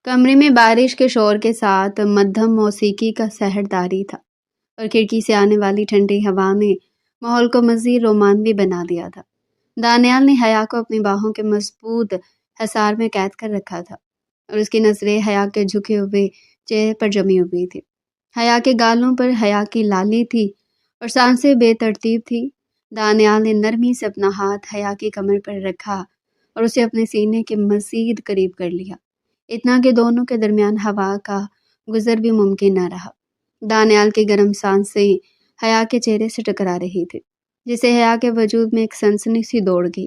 کمرے میں بارش کے شور کے ساتھ مدھم موسیقی کا سحر طاری تھا اور کھڑکی سے آنے والی ٹھنڈی ہوا نے ماحول کو مزید رومانوی بنا دیا تھا۔ دانیال نے حیا کو اپنی باہوں کے مضبوط حصار میں قید کر رکھا تھا اور اس کی نظریں حیا کے جھکے ہوئے چہرے پر جمی ہوئی تھی۔ حیا کے گالوں پر حیا کی لالی تھی اور سانسیں بے ترتیب تھی۔ دانیال نے نرمی سے اپنا ہاتھ حیا کی کمر پر رکھا اور اسے اپنے سینے کے مزید قریب کر لیا، اتنا کہ دونوں کے درمیان ہوا کا گزر بھی ممکن نہ رہا۔ دانیال کی گرم سانسیں حیا کے چہرے سے ٹکرا رہی تھی، جسے حیا کے وجود میں ایک سنسنی سی دوڑ گئی۔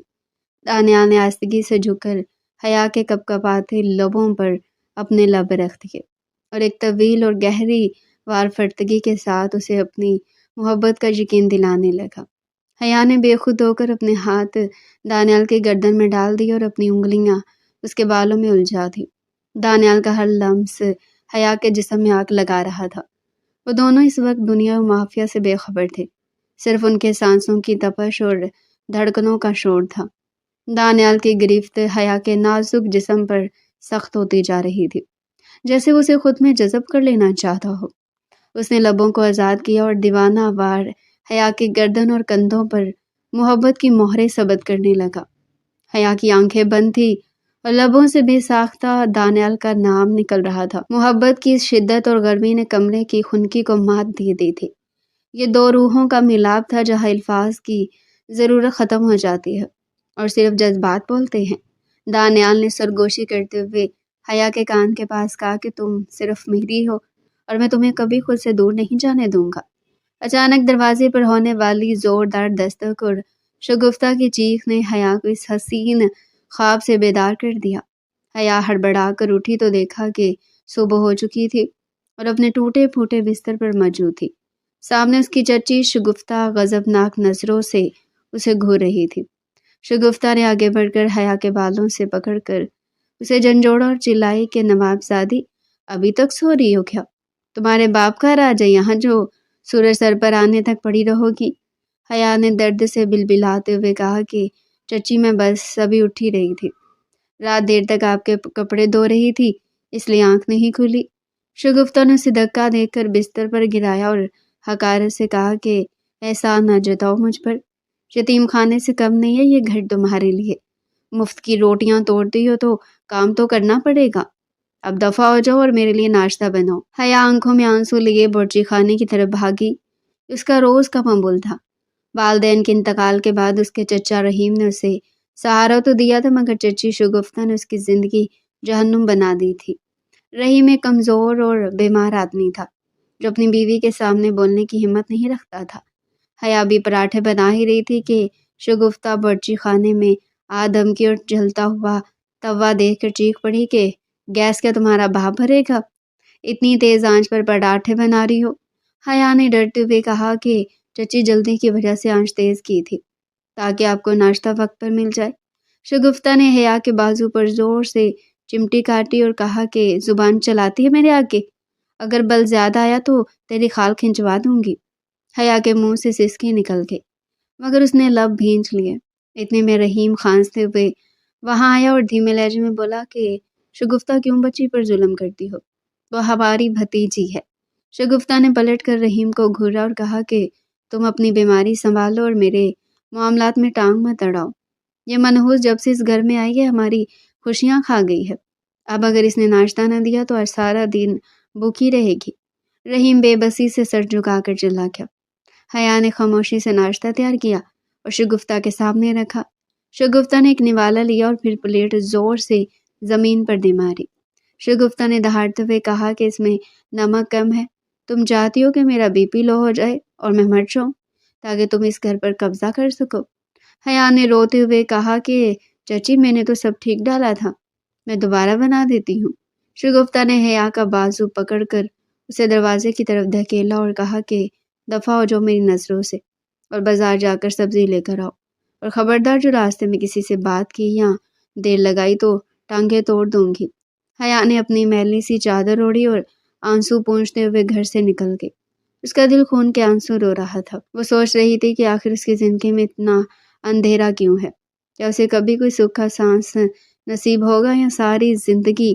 دانیال نے آہستگی سے جھک کر حیا کے کپکپاتے لبوں پر اپنے لب رکھ دیے اور ایک طویل اور گہری وارفتگی کے ساتھ اسے اپنی محبت کا یقین دلانے لگا۔ حیا نے بے خود ہو کر اپنے ہاتھ دانیال کی گردن میں ڈال دیے اور اپنی انگلیاں اس کے بالوں میں الجھا دی۔ دانیال کا ہر لمس حیا کے جسم میں آگ لگا رہا تھا۔ وہ دونوں اس وقت دنیا و مافیا سے بے خبر تھے، صرف ان کے سانسوں کی تپش اور دھڑکنوں کا شور تھا۔ دانیال کی گرفت حیا کے نازک جسم پر سخت ہوتی جا رہی تھی، جیسے وہ اسے خود میں جذب کر لینا چاہتا ہو۔ اس نے لبوں کو آزاد کیا اور دیوانہ وار حیا کی گردن اور کندھوں پر محبت کی مہریں ثبت کرنے لگا۔ حیا کی آنکھیں بند تھی اور لبوں سے بے ساختہ دانیال کا نام نکل رہا تھا۔ محبت کی اس شدت اور گرمی نے کمرے کی خنکی کو مات دے دی تھی۔ یہ دو روحوں کا ملاپ تھا جہاں الفاظ کی ضرورت ختم ہو جاتی ہے اور صرف جذبات بولتے ہیں۔ دانیال نے سرگوشی کرتے ہوئے حیا کے کان کے پاس کہا کہ تم صرف میری ہو اور میں تمہیں کبھی خود سے دور نہیں جانے دوں گا۔ اچانک دروازے پر ہونے والی زوردار دستک اور شگفتہ کی چیخ نے حیا کو اس حسین خواب سے بیدار کر دیا۔ حیا ہڑبڑا کر اٹھی تو دیکھا کہ صبح ہو چکی تھی اور اپنے ٹوٹے پھوٹے بستر پر موجود تھی۔ سامنے اس کی چچی شگفتہ غضبناک نظروں سے اسے گھور رہی تھی۔ شگفتہ نے آگے بڑھ کر حیا کے بالوں سے پکڑ کر اسے جھنجھوڑا اور چلائی کہ نواب زادی، ابھی تک سو رہی ہو کیا؟ تمہارے باپ کا راج ہے یہاں جو سورج سر پر آنے تک پڑی رہو گی۔ حیا نے درد سے بلبلاتے ہوئے کہا کہ چچی میں بس ابھی اٹھ ہی رہی تھی، رات دیر تک آپ کے کپڑے دھو رہی تھی اس لیے آنکھ نہیں کھلی۔ شگفتہ نے اسے دھکا دے کر بستر پر گرایا اور حقارت سے کہا کہ احسان نہ جتاؤ مجھ پر، یتیم خانے سے کم نہیں ہے یہ گھر تمہارے لیے، مفت کی روٹیاں توڑتی ہو تو کام تو کرنا پڑے گا، اب دفع ہو جاؤ اور میرے لیے ناشتہ بناؤ۔ حیا آنکھوں میں آنسو لیے بورچی خانے کی طرف بھاگی۔ اس کا روز کا معمول تھا۔ والدین کے انتقال کے بعد اس کے چچا رحیم نے اسے سہارا تو دیا تھا، مگر چچی شگفتہ نے اس کی زندگی جہنم بنا دی تھی۔ رحیم ایک کمزور اور بیمار آدمی تھا جو اپنی بیوی کے سامنے بولنے کی ہمت نہیں رکھتا تھا۔ حیا بھی پراٹھے بنا ہی رہی تھی کہ شگفتہ بورچی خانے میں دھمکی اور جلتا ہوا توا دیکھ کر چیخ پڑی کہ گیس کیا تمہارا باپ بھرے گا؟ اتنی تیز آنچ پر پراٹھے بنا رہی ہو؟ حیا نے ڈرتے ہوئے کہا کہ چچی جلدی کی وجہ سے آنچ تیز کی تھی تاکہ آپ کو ناشتہ وقت پر مل جائے۔ شگفتہ نے حیا کے بازو پر زور سے چمٹی کاٹی اور کہا کہ زبان چلاتی ہے میرے آگے، اگر بل زیادہ آیا تو تیری خال کھنچوا دوں گی۔ حیا کے منہ سے سسکی نکل گئی مگر اس نے لب بھینچ لیے۔ اتنے میں رحیم کھانستے ہوئے وہاں آیا اور دھیمے لہجے میں بولا کہ شگفتہ کیوں بچی پر ظلم کرتی ہو، وہ ہماری بھتیجی ہے۔ شگفتہ نے پلٹ کر رحیم کو گھورا اور کہا کہ تم اپنی بیماری سنبھالو اور میرے معاملات میں ٹانگ مت اڑاؤ۔ یہ منحوس جب سے اس گھر میں آئی ہے ہماری خوشیاں کھا گئی ہے، اب اگر اس نے ناشتہ نہ دیا تو آج سارا دن بھوکی رہے گی۔ رحیم بے بسی سے سر جھکا کر چلا گیا۔ حیا نے خاموشی سے ناشتہ تیار کیا اور شگفتہ کے سامنے رکھا۔ شگفتہ نے ایک نوالا لیا اور پھر پلیٹ زور سے زمین پر دے ماری۔ شگفتہ نے دہاڑتے ہوئے کہا کہ اس میں نمک کم ہے، تم چاہتی ہو کہ میرا بی پی لو ہو جائے اور میں مر جاؤں تاکہ تم اس گھر پر قبضہ کر سکو۔ حیا نے روتے ہوئے کہا کہ چچی میں نے تو سب ٹھیک ڈالا تھا، میں دوبارہ بنا دیتی ہوں۔ شگفتہ نے حیا کا بازو پکڑ کر اسے دروازے کی طرف دھکیلا اور کہا کہ دفع ہو جاؤ میری نظروں سے اور بازار جا کر سبزی لے کر آؤ، اور خبردار جو راستے میں کسی سے بات کی یا دیر لگائی تو ٹانگیں توڑ دوں گی۔ حیا نے اپنی میلی سی چادر اوڑھی اور آنسو پونچھتے ہوئے گھر سے نکل گئی۔ اس کا دل خون کے آنسو رو رہا تھا۔ وہ سوچ رہی تھی کہ آخر اس کی زندگی میں اتنا اندھیرا کیوں ہے؟ کیا اسے کبھی کوئی سکھ کا سانس نصیب ہوگا یا ساری زندگی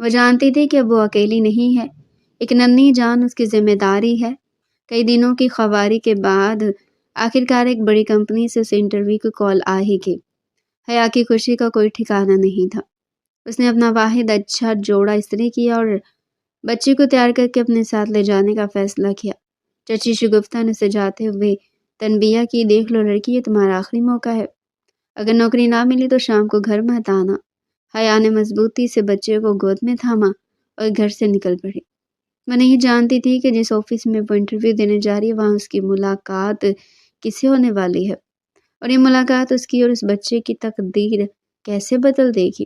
وہ جانتی تھی کہ اب وہ اکیلی نہیں ہے، ایک ننھی جان اس کی ذمہ داری ہے۔ کئی دنوں کی خواری کے بعد آخرکار ایک بڑی کمپنی سے اسے انٹرویو کی کال آ ہی گئی۔ حیا کی خوشی کا کوئی ٹھکانہ نہیں تھا۔ اس نے اپنا واحد اچھا جوڑا استری کیا اور بچے کو تیار کر کے اپنے ساتھ لے جانے کا فیصلہ کیا۔ چچی شگفتہ نے اسے جاتے ہوئے تنبیہ کی، دیکھ لو لڑکی، یہ تمہارا آخری موقع ہے، اگر نوکری نہ ملی تو شام کو گھر مت آنا۔ حیا نے مضبوطی سے بچے کو گود میں تھاما اور گھر سے نکل پڑی۔ وہ نہیں جانتی تھی کہ جس آفس میں وہ انٹرویو دینے جا رہی ہے وہاں اس کی ملاقات کس سے ہونے والی ہے، اور یہ ملاقات اس کی اور اس بچے کی تقدیر کیسے بدل دے گی۔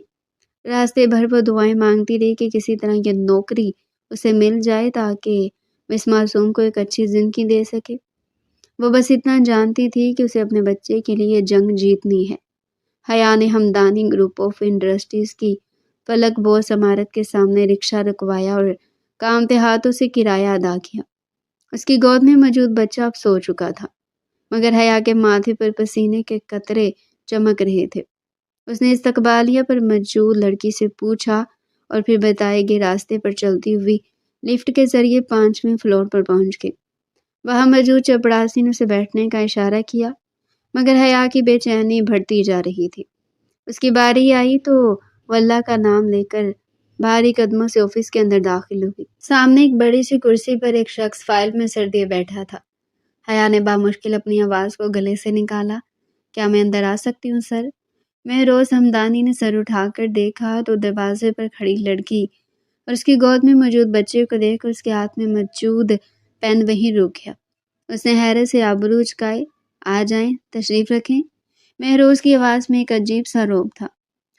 راستے بھر وہ دعائیں مانگتی رہی کہ کسی طرح یہ نوکری اسے مل جائے تاکہ وہ اس معصوم کو ایک اچھی زندگی دے سکے۔ وہ بس اتنا جانتی تھی کہ اسے اپنے بچے کے لیے جنگ جیتنی ہے۔ حیا نے ہمدانی گروپ آف انڈسٹریز کی فلک بوس عمارت کے سامنے رکشہ رکوایا اور کام دیہاتوں سے کرایہ ادا کیا۔ اس کی گود میں موجود بچہ اب سو چکا تھا، مگر حیا کے ماتھے پر پسینے کے قطرے چمک رہے تھے۔ اس نے استقبالیہ پر موجود لڑکی سے پوچھا اور پھر بتائے گئے راستے پر چلتی ہوئی لفٹ کے ذریعے 5ویں فلور پر پہنچ گئی۔ وہاں موجود چپڑاسی نے اسے بیٹھنے کا اشارہ کیا، مگر حیا کی بے چینی بڑھتی جا رہی تھی۔ اس کی باری آئی تو وہ اللہ کا نام لے کر بھاری قدموں سے آفس کے اندر داخل ہوئی۔ سامنے ایک بڑی سی کرسی پر ایک شخص فائل میں سر دیے بیٹھا تھا۔ حیا نے بامشکل اپنی آواز کو گلے سے نکالا، کیا میں اندر آ سکتی ہوں سر؟ مہروز ہمدانی نے سر اٹھا کر دیکھا تو دروازے پر کھڑی لڑکی اور اس کی گود میں موجود بچے کو دیکھ کر اس کے ہاتھ میں موجود پین وہیں رک گیا۔ اس نے حیرت سے آبرو اچکائے، آ جائیں، تشریف رکھیں۔ مہروز کی آواز میں ایک عجیب سا روب تھا۔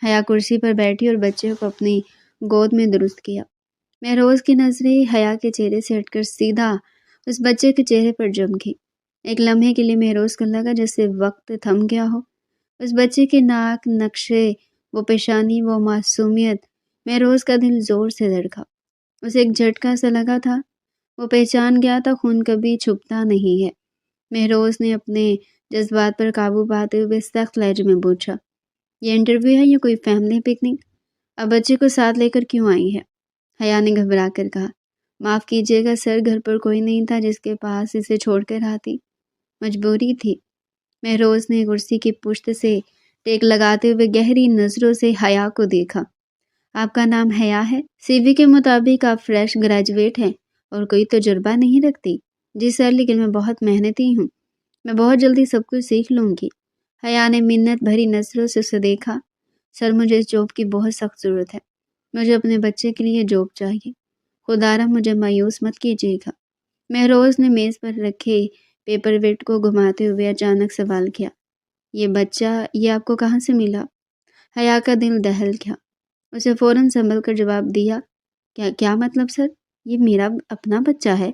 حیا کرسی پر بیٹھی اور بچے کو اپنی گود میں درست کیا۔ مہروز کی نظریں حیا کے چہرے سے ہٹ کر سیدھا اس بچے کے چہرے پر جم گئی۔ ایک لمحے کے لیے مہروز کو لگا جیسے وقت تھم گیا ہو۔ اس بچے کے ناک نقشے، وہ پیشانی، وہ معصومیت، مہروز کا دل زور سے دھڑکا۔ اسے ایک جھٹکا سا لگا تھا، وہ پہچان گیا تھا خون کبھی چھپتا نہیں ہے۔ مہروز نے اپنے جذبات پر قابو پاتے ہوئے سخت لہجے میں پوچھا، یہ انٹرویو ہے یا کوئی فیملی پکنک؟ اب بچے کو ساتھ لے کر کیوں آئی ہے؟ حیا نے گھبرا کر کہا، معاف کیجیے گا سر، گھر پر کوئی نہیں تھا جس کے پاس اسے چھوڑ کر آتی، مجبوری تھی۔ مہروز نے کرسی کی پشت سے ٹیک لگاتے ہوئے گہری نظروں سے حیا کو دیکھا۔ آپ کا نام حیا ہے؟ سی وی کے مطابق آپ فریش گریجویٹ ہیں اور کوئی تجربہ نہیں رکھتی۔ جی سر، لیکن میں بہت محنتی ہوں، میں بہت جلدی سب کچھ سیکھ لوں گی۔ حیا نے منت بھری نظروں سے اسے دیکھا۔ سر، مجھے اس جاب کی بہت سخت ضرورت ہے، مجھے اپنے بچے کے لیے جاب چاہیے، خدا را مجھے مایوس مت کیجیے گا۔ مہروز نے میز پر رکھے پیپر ویٹ کو گھماتے ہوئے اچانک سوال کیا، یہ بچہ یہ آپ کو کہاں سے ملا؟ حیا کا دل دہل گیا۔ اسے فوراً سنبھل کر جواب دیا، کیا مطلب سر؟ یہ میرا اپنا بچہ ہے۔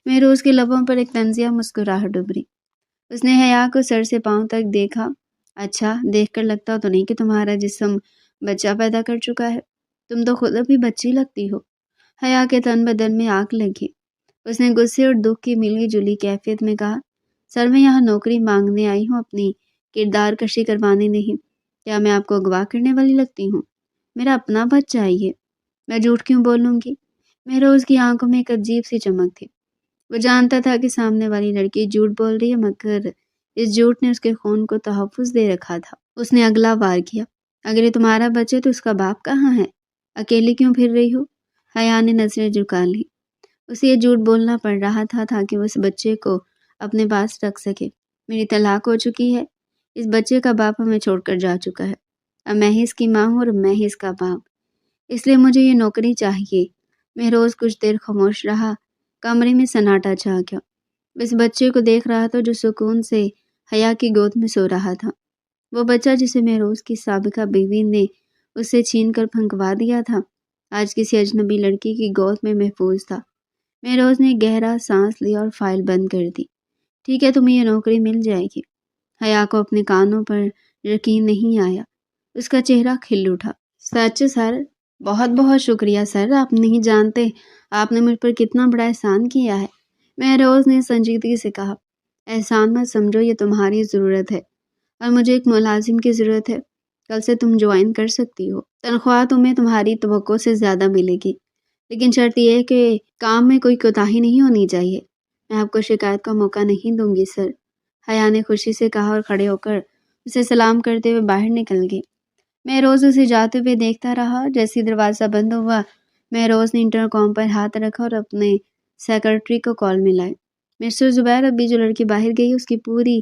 مہروز کے لبوں پر ایک طنزیہ مسکراہٹ ابھری۔ اس نے حیا کو سر سے پاؤں تک دیکھا۔ اچھا، دیکھ کر لگتا تو نہیں کہ تمہارا جسم بچہ پیدا کر چکا ہے، تم تو خود ابھی بچی لگتی ہو۔ حیا کے تن بدن میں آگ لگی۔ اس نے غصے اور دکھ کی ملی جلی کیفیت میں کہا، سر میں یہاں نوکری مانگنے آئی ہوں، اپنی کردار کشی کروانے نہیں۔ کیا میں آپ کو اغوا کرنے والی لگتی ہوں؟ میرا اپنا بچہ چاہیے، میں جھوٹ کیوں بولوں گی؟ مہروز کی آنکھوں میں ایک عجیب سی چمک تھی۔ وہ جانتا تھا کہ سامنے والی لڑکی جھوٹ بول رہی ہے، مگر اس جھوٹ نے اس کے خون کو تحفظ دے رکھا تھا۔ اس نے اگلا وار کیا، اگر یہ تمہارا بچہ ہے تو اس کا باپ کہاں ہے؟ اکیلی کیوں پھر رہی ہو؟ حیا نے نظریں جھکا لی۔ اسے یہ جھوٹ بولنا پڑ رہا تھا تاکہ وہ اس بچے کو اپنے پاس رکھ سکے۔ میری طلاق ہو چکی ہے، اس بچے کا باپ ہمیں چھوڑ کر جا چکا ہے، اب میں ہی اس کی ماں ہوں اور میں ہی اس کا باپ، اس لیے مجھے یہ نوکری چاہیے۔ مہروز کچھ دیر خاموش رہا۔ کمرے میں سناٹا چھا گیا۔ اس بچے کو دیکھ رہا تھا جو سکون سے حیا کی گود میں سو رہا تھا۔ وہ بچہ جسے مہروز کی سابقہ بیوی نے اس سے چھین کر پھنکوا دیا تھا، آج کسی اجنبی لڑکی کی گود میں محفوظ تھا۔ مہروز نے گہرا سانس لیا اور فائل بند کر دی۔ ٹھیک ہے، تمہیں یہ نوکری مل جائے گی۔ حیا کو اپنے کانوں پر یقین نہیں آیا۔ اس کا چہرہ کھل اٹھا۔ سچ سر، بہت بہت شکریہ سر، آپ نہیں جانتے آپ نے مجھ پر کتنا بڑا احسان کیا ہے۔ مہروز نے سنجیدگی سے کہا، احسان مت سمجھو، یہ تمہاری ضرورت ہے اور مجھے ایک ملازم کی ضرورت ہے۔ کل سے تم جوائن کر سکتی ہو۔ تنخواہ تمہیں تمہاری توقع سے زیادہ ملے گی، لیکن شرط یہ ہے کہ کام میں کوئی کوتاہی نہیں ہونی چاہیے۔ میں آپ کو شکایت کا موقع نہیں دوں گی سر، حیا نے خوشی سے کہا اور کھڑے ہو کر اسے سلام کرتے ہوئے باہر نکل گئی۔ مہروز اسے جاتے ہوئے دیکھتا رہا۔ جیسے دروازہ بند ہوا، مہروز نے انٹر کام پر ہاتھ رکھا اور اپنے سیکرٹری کو کال ملائی۔ مسٹر زبیر، ابھی جو لڑکی باہر گئی اس کی پوری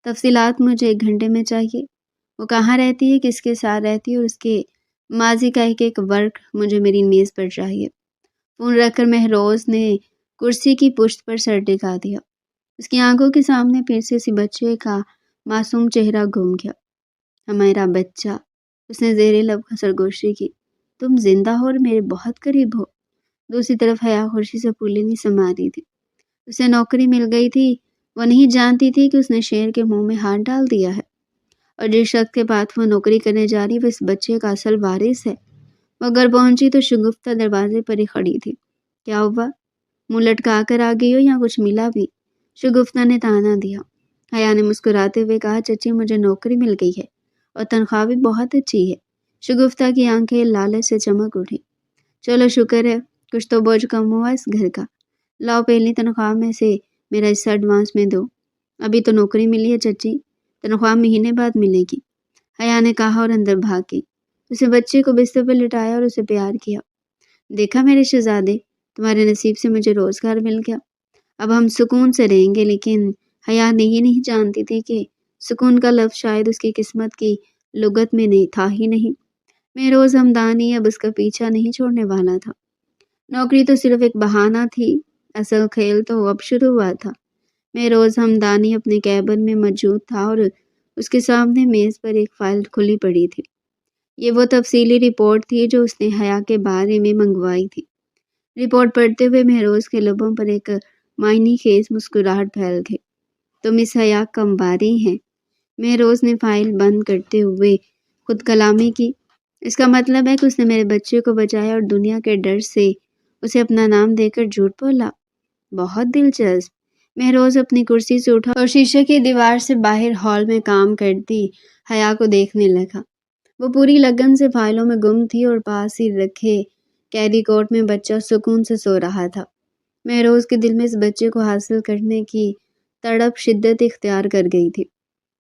تفصیلات مجھے 1 گھنٹے میں چاہیے۔ وہ کہاں رہتی ہے، کس کے ساتھ رہتی ہے اور اس کے ماضی کا ایک ورق مجھے میری میز پر چاہیے۔ فون رکھ کر مہروز نے کرسی کی پشت پر سر ٹکا دیا۔ اس کی آنکھوں کے سامنے پھر سے اسی بچے کا معصوم چہرہ گھوم گیا۔ ہمارا بچہ، اس نے زیر لب سرگوشی کی، تم زندہ ہو اور میرے بہت قریب ہو۔ دوسری طرف حیا خوشی سے پھولے نہیں سما رہی تھی۔ اسے نوکری مل گئی تھی، وہ نہیں جانتی تھی کہ اس نے شیر کے منہ میں ہاتھ ڈال دیا ہے، اور جس شخص کے پاس وہ نوکری کرنے جا رہی وہ اس بچے کا اصل وارث ہے۔ وہ گھر پہنچی تو شگفتہ دروازے پر ہی کھڑی تھی۔ کیا ہوا؟ منہ لٹکا کر آ گئی ہو یا کچھ ملا بھی؟ شگفتہ نے تانا دیا۔ حیا نے مسکراتے ہوئے کہا، چچی مجھے نوکری مل گئی ہے اور تنخواہ بھی بہت اچھی ہے۔ شگفتہ کی آنکھیں لالچ سے چمک اٹھی۔ چلو شکر ہے، کچھ تو بوجھ کم ہوا اس گھر کا۔ لاؤ پہلی تنخواہ میں سے میرا حصہ ایڈوانس میں دو۔ ابھی تو نوکری ملی ہے چچی، تنخواہ مہینے بعد ملے گی، حیا نے کہا اور اندر بھاگ گئی۔ اسے بچے کو بستر پر لٹایا اور اسے پیار کیا۔ دیکھا میرے شہزادے، تمہارے نصیب سے مجھے روزگار مل گیا، اب ہم سکون سے رہیں گے۔ لیکن حیا یہ نہیں جانتی تھی کہ سکون کا لفظ شاید اس کی قسمت کی لغت میں نہیں تھا ہی نہیں۔ مہروز ہمدانی اب اس کا پیچھا نہیں چھوڑنے والا تھا۔ نوکری تو صرف ایک بہانہ تھی، اصل کھیل تو اب شروع ہوا تھا۔ مہروز ہمدانی اپنے کیبن میں موجود تھا اور اس کے سامنے میز پر ایک فائل کھلی پڑی تھی۔ یہ وہ تفصیلی رپورٹ تھی جو اس نے حیا کے بارے میں منگوائی تھی۔ رپورٹ پڑھتے ہوئے مہروز کے لبوں پر ایک معنی خیز مسکراہٹ پھیل گئی۔ تم اس حیا کمباری ہیں؟ مہروز نے فائل بند کرتے ہوئے خود کلامی کی۔ اس کا مطلب ہے کہ اس نے میرے بچے کو بچایا اور دنیا کے ڈر سے اسے اپنا نام دے کر جھوٹ بولا؟ بہت دلچسپ۔ مہروز اپنی کرسی سے اٹھا اور شیشے کی دیوار سے باہر ہال میں کام کرتی حیا کو دیکھنے لگا۔ وہ پوری لگن سے فائلوں میں گم تھی اور پاس ہی رکھے کیری کوٹ میں بچہ سکون سے سو رہا تھا۔ مہروز کے دل میں اس بچے کو حاصل کرنے کی تڑپ شدت اختیار کر گئی تھی۔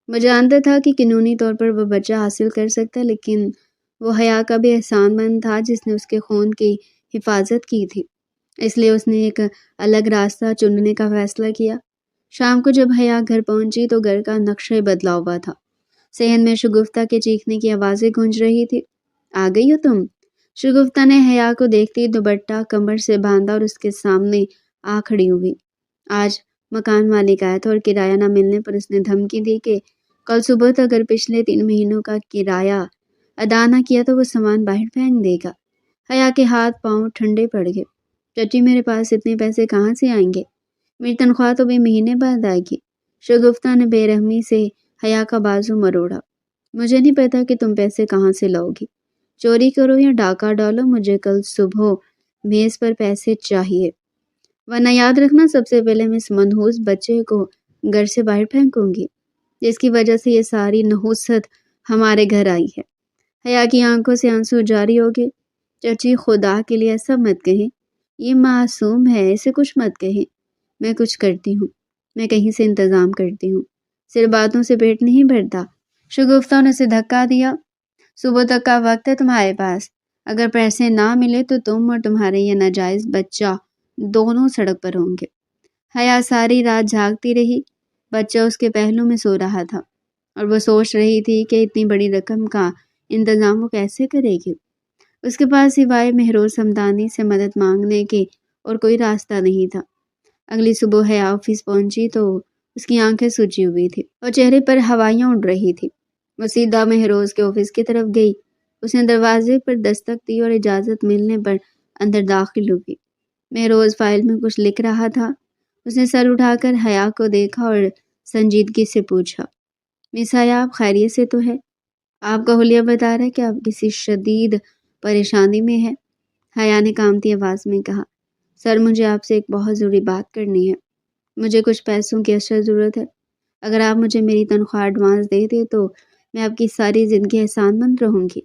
وہ جانتا تھا کہ قانونی طور پر وہ بچہ حاصل کر سکتا، لیکن وہ حیا کا بھی احسان مند تھا جس نے اس کے خون کی حفاظت کی تھی۔ اس لیے اس نے ایک الگ راستہ چننے کا فیصلہ کیا۔ شام کو جب حیا گھر پہنچی تو گھر کا نقشہ ہی بدلا ہوا تھا۔ صحن میں شگفتہ کے چیخنے کی آوازیں گونج رہی تھی۔ آ گئی ہو تم؟ شگفتہ نے حیا کو دیکھتی دوپٹہ کمر سے باندھا اور اس کے سامنے آ کھڑی ہوئی۔ آج مکان مالک آیا تھا اور کرایہ نہ ملنے پر اس نے دھمکی دی کہ کل صبح تک اگر پچھلے 3 مہینوں کا کرایہ ادا نہ کیا تو وہ سامان باہر پھینک دے گا۔ حیا کے ہاتھ پاؤں ٹھنڈے پڑ گئے۔ چچی میرے پاس اتنے پیسے کہاں سے آئیں گے؟ میری تنخواہ تو بھی مہینے بعد آئے گی۔ شگفتہ نے بے رحمی سے حیا کا بازو مروڑا۔ مجھے نہیں پتا کہ تم پیسے کہاں سے لاؤ گی، چوری کرو یا ڈاکہ ڈالو، مجھے کل صبح میز پر پیسے چاہیے، ورنہ یاد رکھنا سب سے پہلے میں اس منحوس بچے کو گھر سے باہر پھینکوں گی جس کی وجہ سے یہ ساری نحوست ہمارے گھر آئی ہے۔ حیا کی آنکھوں سے آنسو جاری ہو گئے۔ چچی خدا کے لیے ایسا مت کہیں، یہ معصوم ہے، اسے کچھ مت کہیں۔ میں کچھ کرتی ہوں، میں کہیں سے انتظام کرتی ہوں، صرف باتوں سے پیٹ نہیں بھرتا۔ شگفتہ نے اسے دھکا دیا۔ صبح تک کا وقت ہے تمہارے پاس، اگر پیسے نہ ملے تو تم اور تمہارے یہ ناجائز بچہ دونوں سڑک پر ہوں گے۔ حیا ساری رات جاگتی رہی۔ بچہ اس کے پہلو میں سو رہا تھا اور وہ سوچ رہی تھی کہ اتنی بڑی رقم کا انتظام وہ کیسے کرے گی۔ اس کے پاس سوائے مہروز ہمدانی سے مدد مانگنے کے اور کوئی راستہ نہیں تھا۔ اگلی صبح حیا آفس پہنچی تو اس کی آنکھیں سجی ہوئی تھی اور چہرے پر ہوائیاں اڑ رہی تھی۔ وہ سیدھا مہروز کے آفس کی طرف گئی۔ اس نے دروازے پر دستک دی اور اجازت ملنے پر اندر داخل ہوئی۔ مہروز فائل میں کچھ لکھ رہا تھا۔ اس نے سر اٹھا کر حیا کو دیکھا اور سنجیدگی سے پوچھا، مس حیا آپ خیریت سے تو ہے؟ آپ کا حلیہ بتا رہا ہے کہ آپ کسی شدید پریشانی میں ہے۔ حیا نے کانپتی آواز میں کہا، سر مجھے آپ سے ایک بہت ضروری بات کرنی ہے۔ مجھے کچھ پیسوں کی اشد ضرورت ہے۔ اگر آپ مجھے میری تنخواہ ایڈوانس دے دیں تو میں آپ کی ساری زندگی احسان مند رہوں گی۔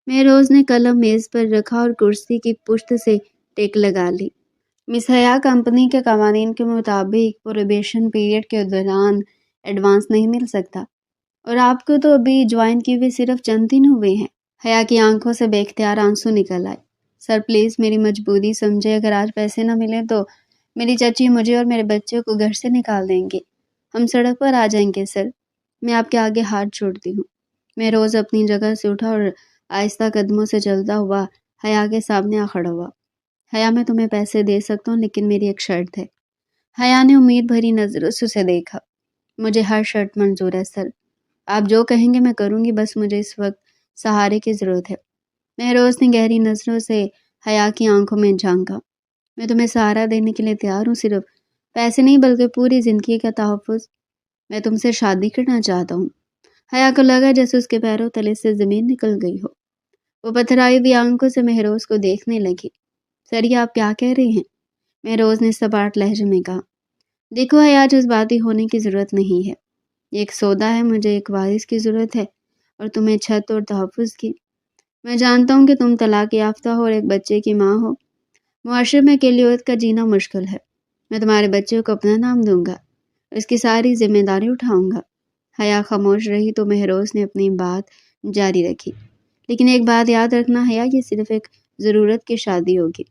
مہروز نے قلم میز پر رکھا اور کرسی کی پشت سے ٹیک لگا لی۔ مس حیا، کمپنی کے قوانین کے مطابق پروبیشن پیریڈ کے دوران ایڈوانس نہیں مل سکتا، اور آپ کو تو ابھی جوائن کیے ہوئے صرف چند دن ہوئے ہیں۔ حیا کی آنکھوں سے بے اختیار آنسو نکل آئے۔ سر پلیز میری مجبوری سمجھے، اگر آج پیسے نہ ملیں تو میری چچی مجھے اور میرے بچے کو گھر سے نکال دیں گے، ہم سڑک پر آ جائیں گے سر، میں آپ کے آگے ہاتھ جوڑتی ہوں۔ مہروز اپنی جگہ سے اٹھا اور آہستہ قدموں سے چلتا ہوا حیا کے سامنے آ کھڑا ہوا۔ حیا، میں تمہیں پیسے دے سکتا ہوں، لیکن میری ایک شرط ہے۔ حیا نے امید بھری نظروں سے اسے دیکھا۔ مجھے ہر شرط منظور ہے سر، آپ جو کہیں گے میں کروں گی، بس مجھے اس وقت سہارے کی ضرورت ہے۔ مہروز نے گہری نظروں سے حیا کی آنکھوں میں جھانکا۔ میں تمہیں سہارا دینے کے لیے تیار ہوں، صرف پیسے نہیں بلکہ پوری زندگی کا تحفظ۔ میں تم سے شادی کرنا چاہتا ہوں۔ حیا کو لگا جیسے اس کے پیروں تلے سے زمین نکل گئی ہو۔ وہ پتھرائی ہوئی آنکھوں سے مہروز کو دیکھنے لگی۔ سر، یہ آپ کیا کہہ رہے ہیں؟ مہروز نے سپاٹ لہجے میں کہا۔ دیکھو حیا، جذباتی ہونے کی ضرورت نہیں ہے، یہ ایک سودا ہے، مجھے ایک وارث کی ضرورت ہے اور تمہیں چھت اور تحفظ کی۔ میں جانتا ہوں کہ تم طلاق یافتہ ہو اور ایک بچے کی ماں ہو، معاشرے میں اکیلی عورت کا جینا مشکل ہے۔ میں تمہارے بچے کو اپنا نام دوں گا، اس کی ساری ذمہ داری اٹھاؤں گا۔ حیا خاموش رہی تو مہروز نے اپنی بات جاری رکھی۔ لیکن ایک بات یاد رکھنا حیا، یہ صرف ایک ضرورت کی شادی ہوگی۔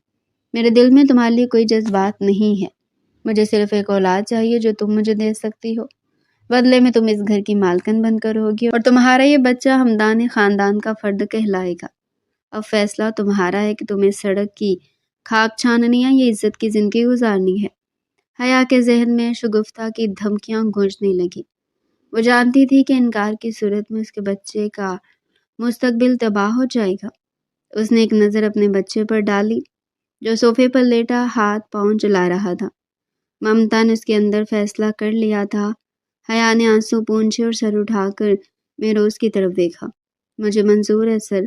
میرے دل میں تمہارے لیے کوئی جذبات نہیں ہے، مجھے صرف ایک اولاد چاہیے جو تم مجھے دے سکتی ہو۔ بدلے میں تم اس گھر کی مالکن بن کر ہوگی اور تمہارا یہ بچہ ہمدانی خاندان کا فرد کہلائے گا۔ اب فیصلہ تمہارا ہے کہ تمہیں سڑک کی خاک چھاننی ہے یا عزت کی زندگی گزارنی ہے۔ حیا کے ذہن میں شگفتہ کی دھمکیاں گونجنے لگی۔ وہ جانتی تھی کہ انکار کی صورت میں اس کے بچے کا مستقبل تباہ ہو جائے گا۔ اس نے ایک نظر اپنے بچے پر ڈالی جو صوفے پر لیٹا ہاتھ پاؤں چلا رہا تھا۔ ممتا نے اس کے اندر فیصلہ کر لیا تھا۔ حیا نے آنسو پونچھے اور سر اٹھا کر مہروز کی طرف دیکھا۔ مجھے منظور ہے سر،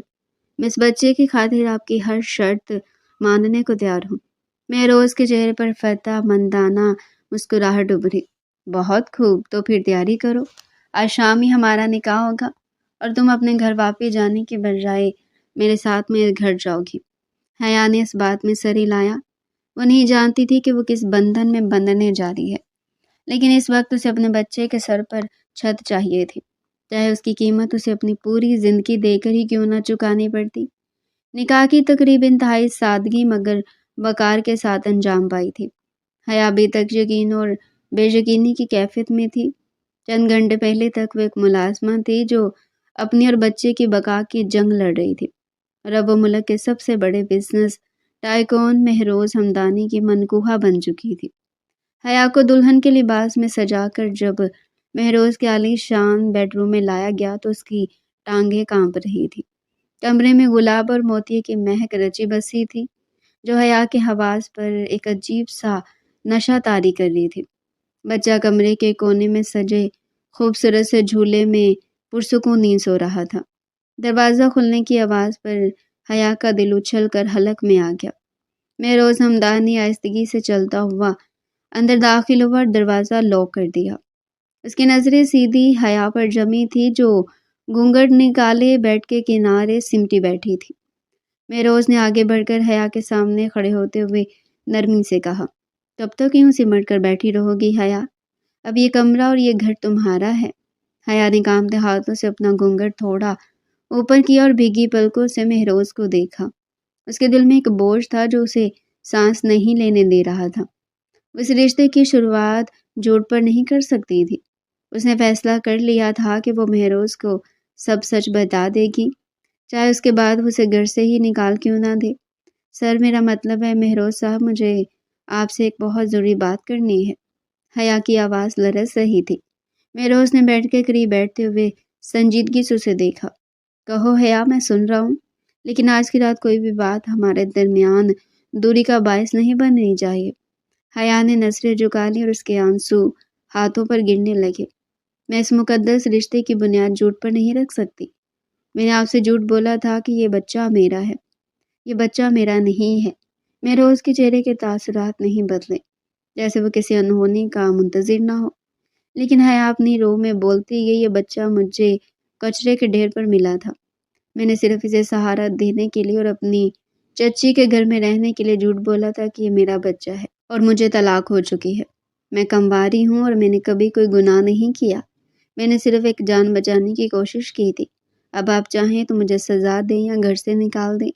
میں اس بچے کی خاطر آپ کی ہر شرط ماننے کو تیار ہوں۔ مہروز کے چہرے پر فتح مندانہ مسکراہٹ ابھری۔ بہت خوب، تو پھر تیاری کرو، آج شام ہی ہمارا نکاح ہوگا اور تم اپنے گھر واپس جانے کے بجائے میرے ساتھ میرے گھر جاؤ گی۔ حیا نے اس بات میں سر ہلایا۔ وہ نہیں جانتی تھی کہ وہ کس بندھن میں بندھنے جا رہی ہے، لیکن اس وقت اسے اپنے بچے کے سر پر چھت چاہیے تھی، چاہے اس کی قیمت اسے اپنی پوری زندگی دے کر ہی کیوں نہ چکانی پڑتی۔ نکاح کی تقریب انتہائی سادگی مگر وقار کے ساتھ انجام پائی تھی۔ حیا ابھی تک یقین اور بے یقینی کی کیفیت میں تھی۔ چند گھنٹے پہلے تک وہ ایک ملازمہ تھی جو اپنی اور بچے کی بقا کی جنگ لڑ رہی تھی، اور اب وہ ملک کے سب سے بڑے بزنس ٹائکون مہروز ہمدانی کی منکوہہ بن چکی تھی۔ حیا کو دلہن کے لباس میں سجا کر جب مہروز کے عالی شان بیڈ روم میں لایا گیا تو اس کی ٹانگیں کانپ رہی تھی۔ کمرے میں گلاب اور موتی کی مہک رچی بسی تھی جو حیا کے حواس پر ایک عجیب سا نشہ طاری کر رہی تھی۔ بچہ کمرے کے کونے میں سجے خوبصورت سے جھولے میں پرسکون نیند سو رہا تھا۔ دروازہ کھلنے کی آواز پر حیا کا دل اچھل کر حلق میں آ گیا۔ مہروز ہمدانی آہستگی سے چلتا ہوا اندر داخل ہوا اور دروازہ لاک کر دیا۔ اس کی نظریں سیدھی حیا پر جمی تھی جو گھونگھٹ نکالے بیڈ کے کنارے سمٹی بیٹھی تھی۔ مہروز نے آگے بڑھ کر حیا کے سامنے کھڑے ہوتے ہوئے نرمی سے کہا، کب تک یوں سمٹ کر بیٹھی رہو گی حیا؟ اب یہ کمرہ اور یہ گھر تمہارا ہے۔ حیا نے کانپتے ہاتھوں سے اپنا گھونگھٹ تھوڑا اوپر کیا اور بھیگی پلکوں سے مہروز کو دیکھا۔ اس کے دل میں ایک بوجھ تھا جو اسے سانس نہیں لینے دے رہا تھا۔ اس رشتے کی شروعات جھوٹ پر نہیں کر سکتی تھی۔ اس نے فیصلہ کر لیا تھا کہ وہ مہروز کو سب سچ بتا دے گی، چاہے اس کے بعد وہ اسے گھر سے ہی نکال کیوں نہ دے۔ سر، میرا مطلب ہے مہروز صاحب، مجھے آپ سے ایک بہت ضروری بات کرنی ہے۔ حیا کی آواز لرز رہی تھی۔ مہروز نے بیٹھ کے قریب بیٹھتے ہوئے سنجیدگی سے اسے دیکھا۔ کہو حیا، میں سن رہا ہوں، لیکن آج کی رات کوئی بھی بات ہمارے درمیان دوری کا باعث نہیں بننی چاہیے۔ حیا نے نظریں جھکا لی اور اس کے آنسو ہاتھوں پر گرنے لگے۔ میں اس مقدس رشتے کی بنیاد جھوٹ پر نہیں رکھ سکتی۔ میں نے آپ سے جھوٹ بولا تھا کہ یہ بچہ میرا ہے۔ یہ بچہ میرا نہیں ہے۔ مہروز کے چہرے کے تاثرات نہیں بدلے، جیسے وہ کسی انہونی کا منتظر نہ ہو، لیکن حیا اپنی روح میں بولتی گئی، یہ بچہ مجھے کچرے کے ڈھیر پر ملا تھا۔ میں نے صرف اسے سہارا دینے کے لیے اور اپنی چچی کے گھر میں رہنے کے لیے جھوٹ بولا تھا کہ یہ میرا بچہ ہے اور مجھے طلاق ہو چکی ہے۔ میں کمواری ہوں اور میں نے کبھی کوئی گناہ نہیں کیا۔ میں نے صرف ایک جان بچانے کی کوشش کی تھی۔ اب آپ چاہیں تو مجھے سزا دیں یا گھر سے نکال دیں،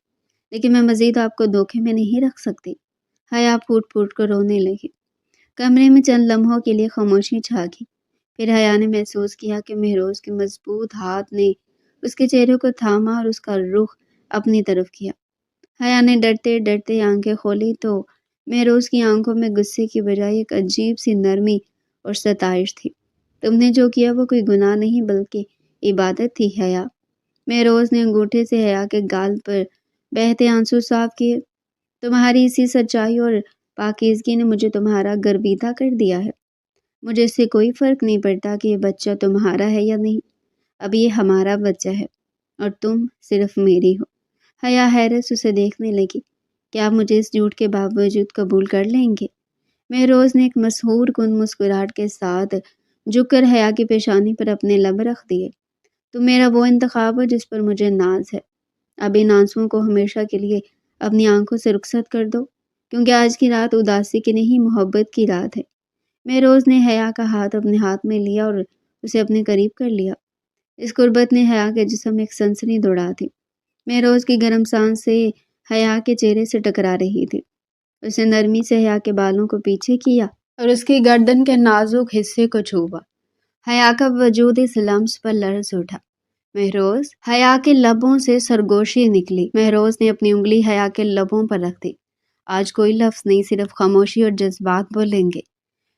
لیکن میں مزید آپ کو دھوکے میں نہیں رکھ سکتی۔ حیا پھوٹ پھوٹ کر رونے لگی۔ کمرے میں چند لمحوں کے لیے خاموشی چھا گئی۔ پھر حیا نے محسوس کیا کہ مہروز کے مضبوط ہاتھ نے اس کے چہرے کو تھاما اور اس کا رخ اپنی طرف کیا۔ حیا نے ڈرتے ڈرتے آنکھیں کھولی تو مہروز کی آنکھوں میں غصے کی بجائے ایک عجیب سی نرمی اور ستائش تھی۔ تم نے جو کیا وہ کوئی گناہ نہیں بلکہ عبادت تھی حیا۔ مہروز نے انگوٹھے سے حیا کے گال پر بہتے آنسو صاف کیے۔ تمہاری اسی سچائی اور پاکیزگی نے مجھے تمہارا گرویدہ کر دیا ہے۔ مجھے اس سے کوئی فرق نہیں پڑتا کہ یہ بچہ تمہارا ہے یا نہیں۔ اب یہ ہمارا بچہ ہے اور تم صرف میری ہو۔ حیا حیرت سے اسے دیکھنے لگی۔ کیا آپ مجھے اس جھوٹ کے باوجود قبول کر لیں گے؟ مہروز نے ایک مسحور کن مسکراہٹ کے ساتھ جھک کر حیا کی پیشانی پر اپنے لب رکھ دیے۔ تم میرا وہ انتخاب ہو جس پر مجھے ناز ہے۔ اب ان آنسوؤں کو ہمیشہ کے لیے اپنی آنکھوں سے رخصت کر دو، کیونکہ آج کی رات اداسی کی نہیں محبت کی رات ہے۔ مہروز نے حیا کا ہاتھ اپنے ہاتھ میں لیا اور اسے اپنے قریب کر لیا۔ اس قربت نے حیا کے جسم میں ایک سنسنی دوڑا دی۔ مہروز کی گرم سانس سے حیا کے چہرے سے ٹکرا رہی تھی۔ اسے نرمی سے حیا کے بالوں کو پیچھے کیا اور اس کی گردن کے نازک حصے کو چھوا۔ حیا کا وجود اس لمس پر لرز اٹھا۔ مہروز! حیا کے لبوں سے سرگوشی نکلی۔ مہروز نے اپنی انگلی حیا کے لبوں پر رکھ دی۔ آج کوئی لفظ نہیں، صرف خاموشی اور جذبات بولیں گے۔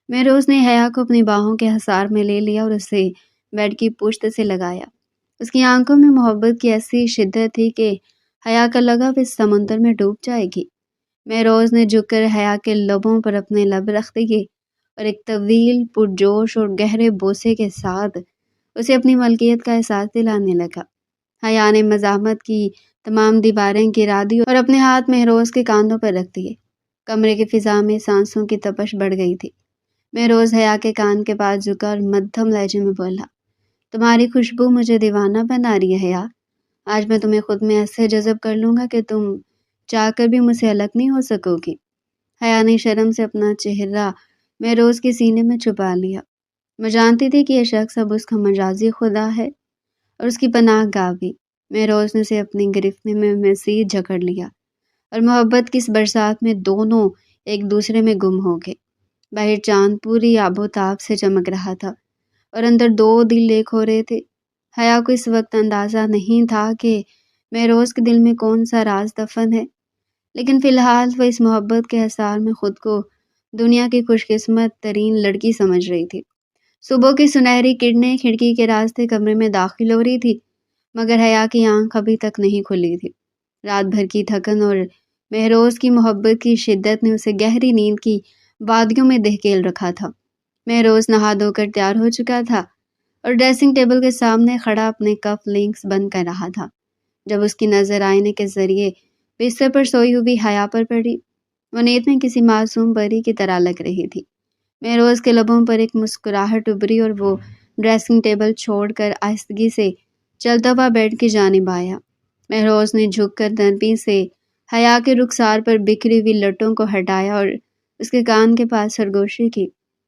مہروز نے حیا کو اپنی باہوں کے حصار میں لے لیا اور اسے بیڈ کی پشت سے لگایا۔ اس کی آنکھوں میں محبت کی ایسی شدت تھی کہ حیا کا لگا وہ اس سمندر میں ڈوب جائے گی۔ مہروز نے جھک کر حیا کے لبوں پر اپنے لب رکھ دیے اور ایک طویل پرجوش اور گہرے بوسے کے ساتھ اسے اپنی ملکیت کا احساس دلانے لگا۔ حیا نے مزاحمت کی تمام دیواریں گرا دی اور اپنے ہاتھ مہروز کے کاندھوں پر رکھ دیے۔ کمرے کی فضا میں سانسوں کی تپش بڑھ گئی تھی۔ مہروز حیا کے کان کے پاس جھکا اور مدھم لہجے میں بولا، تمہاری خوشبو مجھے دیوانہ بنا رہی ہے حیا۔ آج میں تمہیں خود میں ایسے جذب کر لوں گا کہ تم چاہ کر بھی مجھ سے الگ نہیں ہو سکو گی۔ حیا نے شرم سے اپنا چہرہ مہروز کے سینے میں چھپا لیا۔ میں جانتی تھی کہ یہ شخص اب اس کا مجازی خدا ہے اور اس کی پناہ گاہ بھی۔ مہروز نے اسے اپنی گرفت میں مزید جکڑ لیا اور محبت کی اس برسات میں دونوں ایک دوسرے میں گم ہو گئے۔ باہر چاند پوری آب و تاب سے چمک رہا تھا اور اندر دو دل ایک ہو رہے تھے۔ حیا کو اس وقت اندازہ نہیں تھا کہ مہروز کے دل میں کون سا راز دفن ہے، لیکن فی الحال وہ اس محبت کے حصار میں خود کو دنیا کی خوش قسمت ترین لڑکی سمجھ رہی تھی۔ صبح کی سنہری کرنیں کھڑکی کے راستے کمرے میں داخل ہو رہی تھی، مگر حیا کی آنکھ ابھی تک نہیں کھلی تھی۔ رات بھر کی تھکن اور مہروز کی محبت کی شدت نے اسے گہری نیند کی وادیوں میں دہکیل رکھا تھا۔ مہروز نہا دھو کر تیار ہو چکا تھا اور ڈریسنگ ٹیبل کے سامنے کھڑا اپنے کف لنکس بند کر رہا تھا، جب اس کی نظر آئینے کے ذریعے بستر پر سوئی ہوئی حیا پر پڑی۔ وہ نیند میں کسی معصوم پری کی طرح لگ رہی تھی۔ مہروز کے لبوں پر ایک مسکراہٹ ابھری اور وہ ڈریسنگ ٹیبل چھوڑ کر آہستگی سے چلتا ہوا بیڈ کی جانب آیا۔ مہروز نے جھک کر نرمی سے حیا کے رخسار پر بکھری ہوئی لٹوں کو ہٹایا اور اس کے کان کے پاس سرگوشی کی۔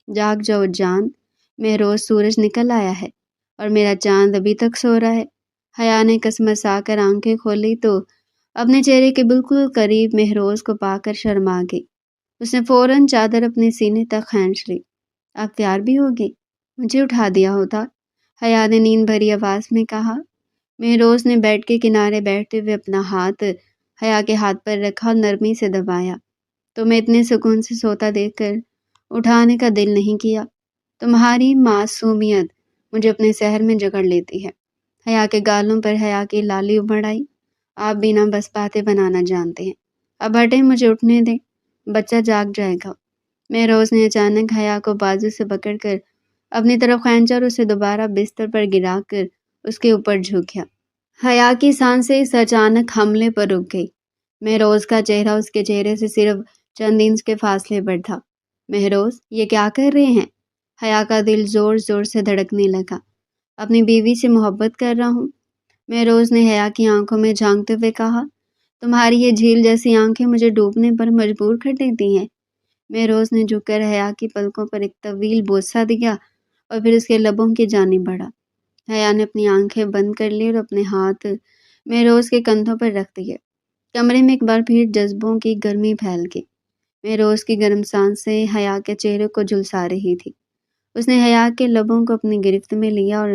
جاگ جاؤ جان، مہروز، سورج نکل آیا ہے اور میرا چاند ابھی تک سو رہا ہے۔ حیا نے کسمسا کر آنکھیں کھولی تو اپنے چہرے کے بالکل قریب مہروز کو پا کر شرما گئی۔ اس نے فوراً چادر اپنے سینے تک کھینچ لی۔ آپ تیار بھی ہوگی؟ مجھے اٹھا دیا ہوتا، حیا نے نیند بھری آواز میں کہا۔ مہروز نے بیڈ کے کنارے بیٹھتے ہوئے اپنا ہاتھ حیا کے ہاتھ پر رکھا اور نرمی سے دبایا۔ تمہیں اتنے سکون سے سوتا دیکھ کر اٹھانے کا دل نہیں کیا۔ تمہاری معصومیت مجھے اپنے سحر میں جکڑ لیتی ہے۔ حیا کے گالوں پر حیا کی لالی ابھر آئی۔ آپ بھی نہ بس باتیں بنانا جانتے ہیں۔ اب ہٹیں، مجھے اٹھنے دیں، بچہ جاگ جائے گا۔ مہروز نے اچانک حیا کو بازو سے پکڑ کر اپنی طرف کھینچا اور اسے دوبارہ بستر پر گرا کر اس کے اوپر جھک گیا۔ حیا کی سانسیں اس اچانک حملے پر رک گئی۔ مہروز کا چہرہ اس کے چہرے سے صرف چند انچ کے فاصلے پر تھا۔ مہروز، یہ کیا کر رہے ہیں؟ حیا کا دل زور زور سے دھڑکنے لگا۔ اپنی بیوی سے محبت کر رہا ہوں۔ مہروز نے حیا کی آنکھوں میں جھانکتے ہوئے کہا، تمہاری یہ جھیل جیسی آنکھیں مجھے ڈوبنے پر مجبور کر دیتی ہیں۔ مہروز نے جھک کر حیا کی پلکوں پر ایک طویل بوسہ دیا اور پھر اس کے لبوں کی جانب بڑھا۔ حیا نے اپنی آنکھیں بند کر لی اور اپنے ہاتھ مہروز کے کندھوں پر رکھ دیے۔ کمرے میں ایک بار پھر جذبوں کی گرمی پھیل گئی۔ مہروز کی گرم سانسیں حیا کے چہرے کو جھلسا رہی تھی۔ اس نے حیا کے لبوں کو اپنی گرفت میں لیا اور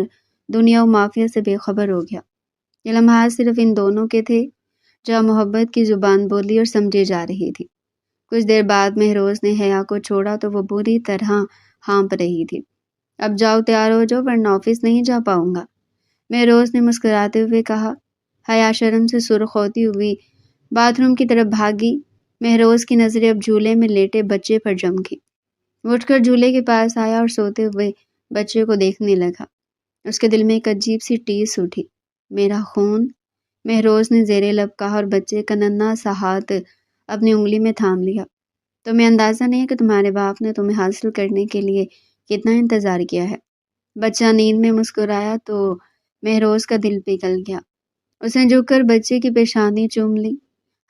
دنیا و مافیا سے بے خبر ہو گیا۔ یہ لمحات صرف ان دونوں کے تھے، جہاں محبت کی زبان بولی اور سمجھی جا رہی تھی۔ کچھ دیر بعد مہروز نے حیا کو چھوڑا تو وہ بری طرح ہانپ رہی تھی۔ اب جاؤ، تیار ہو جاؤ ورنہ آفس نہیں جا پاؤں گا، مہروز نے مسکراتے ہوئے کہا۔ حیا شرم سے سرخ ہوتی ہوئی باتھ روم کی طرف بھاگی۔ مہروز کی نظریں اب جھولے میں لیٹے بچے پر جم گئی۔ وہ اٹھ کر جھولے کے پاس آیا اور سوتے ہوئے بچے کو دیکھنے لگا۔ اس کے دل میں ایک عجیب سی ٹیس اٹھی۔ میرا خون، مہروز نے زیر لب کہا اور بچے کا ننھا سا ہاتھ اپنی انگلی میں تھام لیا۔ تمہیں اندازہ نہیں ہے کہ تمہارے باپ نے تمہیں حاصل کرنے کے لیے کتنا انتظار کیا ہے۔ بچہ نیند میں مسکرایا تو مہروز کا دل پگھل گیا۔ اس نے جھک کر بچے کی پیشانی چوم لی۔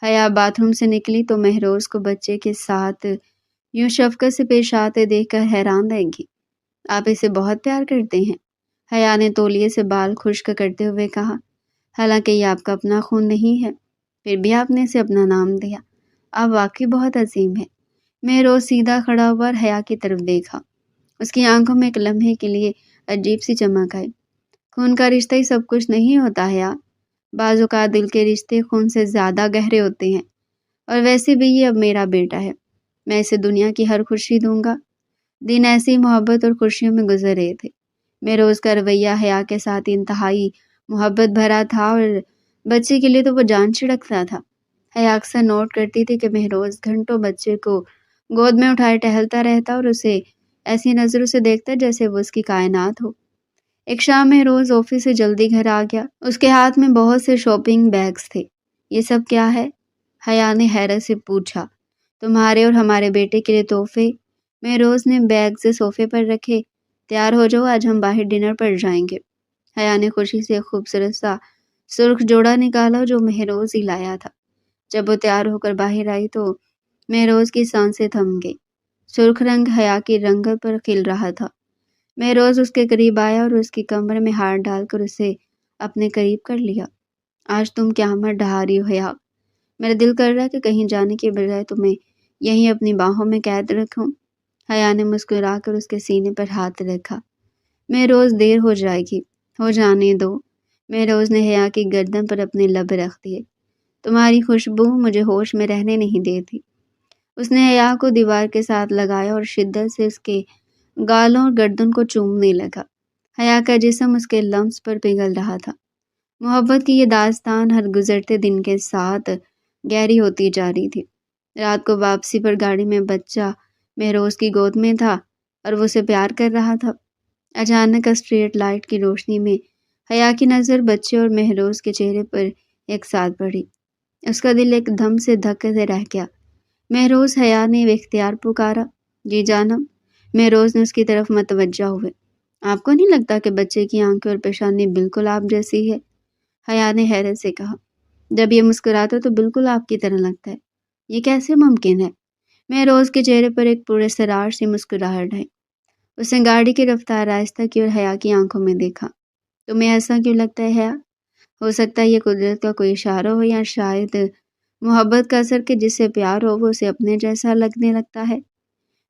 حیا باتھ روم سے نکلی تو مہروز کو بچے کے ساتھ یوں شفقت سے پیش آتے دیکھ کر حیران رہ گئی۔ آپ اسے بہت پیار کرتے ہیں، حیا نے تولیے سے بال خشک کرتے ہوئے کہا۔ حالانکہ یہ آپ کا اپنا خون نہیں ہے، پھر بھی آپ نے اسے اپنا نام دیا۔ آپ واقعی بہت عظیم ہیں۔ مہروز سیدھا کھڑا ہوا اور حیا کی طرف دیکھا۔ اس کی آنکھوں میں ایک لمحے کے لیے عجیب سی چمک آئی۔ خون کا رشتہ ہی سب کچھ نہیں ہوتا حیا، بعض اوقات دل کے رشتے خون سے زیادہ گہرے ہوتے ہیں، اور ویسے بھی یہ اب میرا بیٹا ہے، میں اسے دنیا کی ہر خوشی دوں گا۔ دن ایسی محبت اور خوشیوں میں گزر رہے تھے۔ مہروز کا رویہ حیا کے ساتھ انتہائی محبت بھرا تھا اور بچے کے لیے تو وہ جان چھڑکتا تھا۔ حیا اکثر نوٹ کرتی تھی کہ مہروز گھنٹوں بچے کو گود میں اٹھائے ٹہلتا رہتا اور اسے ایسی نظروں سے دیکھتا جیسے وہ اس کی کائنات ہو۔ ایک شام مہروز آفس سے جلدی گھر آ گیا۔ اس کے ہاتھ میں بہت سے شاپنگ بیگز تھے۔ یہ سب کیا ہے؟ حیا نے حیرت سے پوچھا۔ تمہارے اور ہمارے بیٹے کے لیے تحفے، مہروز نے بیگز صوفے پر رکھے۔ تیار ہو جاؤ، آج ہم باہر ڈنر پر جائیں گے۔ حیا نے خوشی سے ایک خوبصورت سا سرخ جوڑا نکالا جو مہروز ہی لایا تھا۔ جب وہ تیار ہو کر باہر آئی تو مہروز کی سانسیں تھم گئی۔ سرخ رنگ حیا کی رنگت پر کھل رہا تھا۔ مہروز اس کے قریب آیا اور اس کی کمر میں ہاتھ ڈال کر اسے اپنے قریب کر لیا۔ آج تم قیامت ڈھا رہی ہو حیا، میرا دل کر رہا ہے کہ کہیں جانے کے بجائے تمہیں یہیں اپنی باہوں میں قید رکھوں۔ حیا نے مسکرا کر اس کے سینے پر ہاتھ رکھا۔ مہروز، دیر ہو جائے گی، ہو جانے دو، مہروز نے حیا کی گردن پر اپنے لب رکھ دیے۔ تمہاری خوشبو مجھے ہوش میں رہنے نہیں دیتی۔ اس نے حیا کو دیوار کے ساتھ لگایا اور شدت سے اس کے گالوں اور گردن کو چومنے لگا۔ حیا کا جسم اس کے لمس پر پگھل رہا تھا۔ محبت کی یہ داستان ہر گزرتے دن کے ساتھ گہری ہوتی جا رہی تھی۔ رات کو واپسی پر گاڑی میں بچہ مہروز کی گود میں تھا اور وہ اسے پیار کر رہا تھا۔ اچانک اسٹریٹ لائٹ کی روشنی میں حیا کی نظر بچے اور مہروز کے چہرے پر ایک ساتھ پڑی۔ اس کا دل ایک دم سے دھکے سے رہ گیا۔ مہروز، حیا نے بے اختیار پکارا۔ جی جانب، مہروز نے اس کی طرف متوجہ ہوئے۔ آپ کو نہیں لگتا کہ بچے کی آنکھیں اور پیشانی بالکل آپ جیسی ہے؟ حیا نے حیرت سے کہا۔ جب یہ مسکراتا تو بالکل آپ کی طرح لگتا ہے، یہ کیسے ممکن ہے؟ مہروز کے چہرے پر ایک پراسرار سی مسکراہٹ ہے۔ اس نے گاڑی کی رفتار آہستہ کی اور حیا کی آنکھوں میں دیکھا۔ تمہیں ایسا کیوں لگتا ہے حیا؟ ہو سکتا ہے یہ قدرت کا کوئی اشارہ ہو، یا شاید محبت کا اثر کہ جس سے پیار ہو وہ اسے اپنے جیسا لگنے لگتا ہے۔